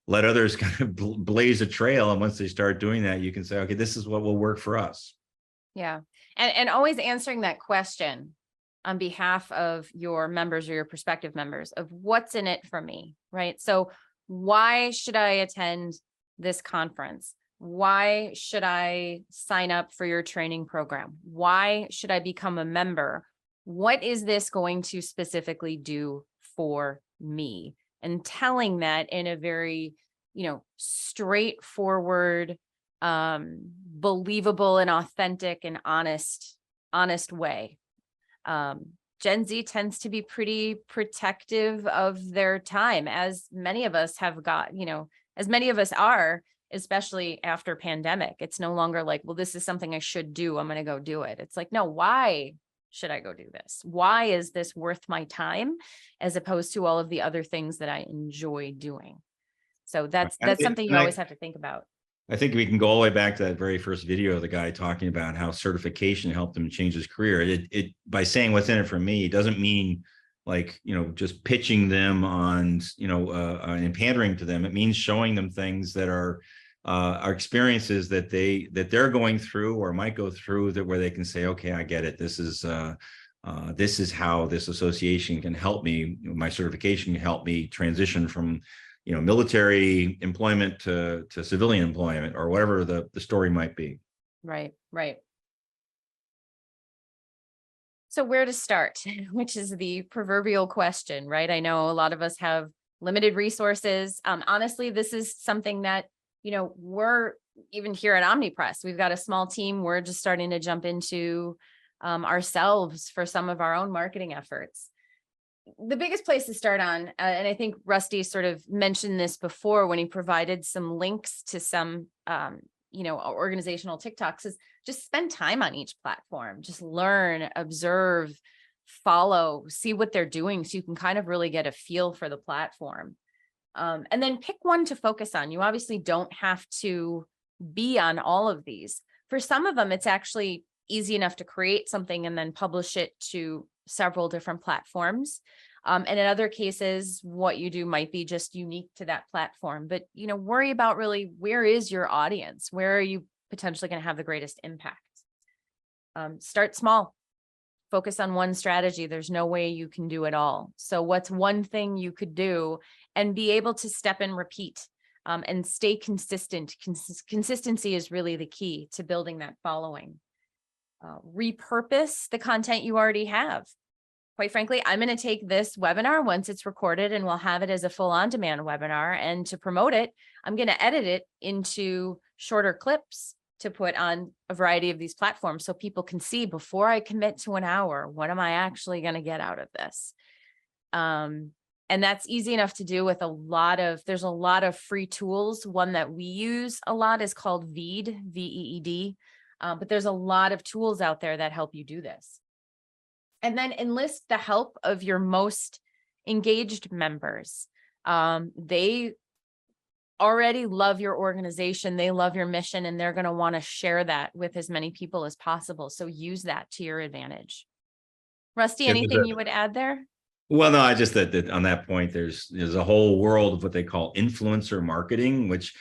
S2: let others kind of blaze a trail. And once they start doing that, you can say, okay, this is what will work for us.
S1: Yeah. And always answering that question on behalf of your members or your prospective members of what's in it for me, right? So why should I attend this conference? Why should I sign up for your training program? Why should I become a member? What is this going to specifically do for me? And telling that in a very, straightforward, believable and authentic and honest way. Gen Z tends to be pretty protective of their time, as many of us have got, as many of us are, especially after pandemic. It's no longer like, well, this is something I should do, I'm going to go do it. It's like, no, why should I go do this? Why is this worth my time, as opposed to all of the other things that I enjoy doing? So that's something you always have to think about.
S2: I think we can go all the way back to that very first video of the guy talking about how certification helped him change his career. It by saying what's in it for me, doesn't mean like, just pitching them on, and pandering to them. It means showing them things that are experiences that they're going through or might go through, that where they can say, okay, I get it. This is how this association can help me. My certification can help me transition from military employment to civilian employment, or whatever the story might be.
S1: Right. So where to start, which is the proverbial question, right? I know a lot of us have limited resources. Honestly, this is something that, we're even here at Omnipress, we've got a small team. We're just starting to jump into ourselves for some of our own marketing efforts. The biggest place to start on, and I think Rusty sort of mentioned this before when he provided some links to some, organizational TikToks, is just spend time on each platform. Just learn, observe, follow, see what they're doing, so you can kind of really get a feel for the platform. And then pick one to focus on. You obviously don't have to be on all of these. For some of them, it's actually easy enough to create something and then publish it to several different platforms. And in other cases, what you do might be just unique to that platform. But, worry about really, where is your audience? Where are you potentially going to have the greatest impact? Start small. Focus on one strategy. There's no way you can do it all. So what's one thing you could do, and be able to step and repeat and stay consistent. Consistency is really the key to building that following. Repurpose the content you already have. quite frankly, I'm going to take this webinar once it's recorded and we'll have it as a full on-demand webinar. And to promote it, I'm going to edit it into shorter clips to put on a variety of these platforms so people can see before I commit to an hour, what am I actually going to get out of this? And that's easy enough to do with there's a lot of free tools. One that we use a lot is called Veed, V-E-E-D. But there's a lot of tools out there that help you do this. And then enlist the help of your most engaged members. They already love your organization. They love your mission, and they're going to want to share that with as many people as possible. So use that to your advantage. Rusty, anything you would add there?
S2: Well, no, I just that on that point, there's a whole world of what they call influencer marketing, which,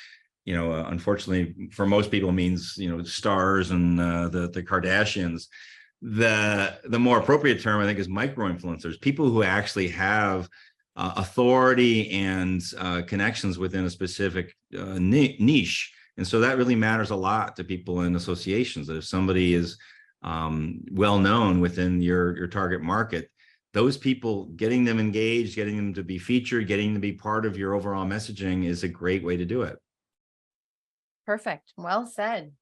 S2: unfortunately for most people means, stars and the Kardashians. The more appropriate term, I think, is micro influencers, people who actually have authority and connections within a specific niche. And so that really matters a lot to people in associations, that if somebody is well known within your target market, those people, getting them engaged, getting them to be featured, getting them to be part of your overall messaging is a great way to do it.
S1: Perfect. Well said.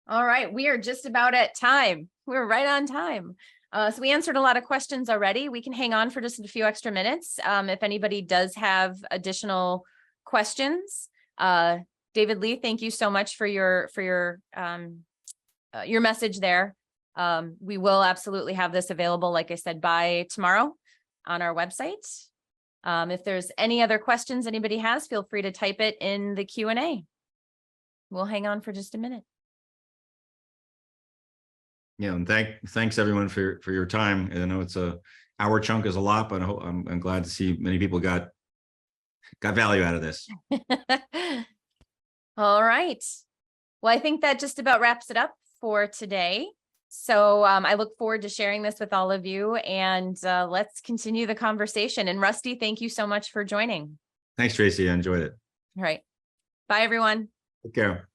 S1: All right. We are just about at time. We're right on time. So we answered a lot of questions already. We can hang on for just a few extra minutes. If anybody does have additional questions, David Lee, thank you so much for your message there. We will absolutely have this available, like I said, by tomorrow on our website. If there's any other questions anybody has, feel free to type it in the Q&A. We'll hang on for just a minute.
S2: Yeah, and thanks everyone for your time. I know it's hour chunk is a lot, but I'm glad to see many people got value out of this.
S1: All right. Well, I think that just about wraps it up for today. So I look forward to sharing this with all of you, and let's continue the conversation. And Rusty, thank you so much for joining.
S2: Thanks, Tracy. I enjoyed it.
S1: All right. Bye, everyone.
S2: Take care.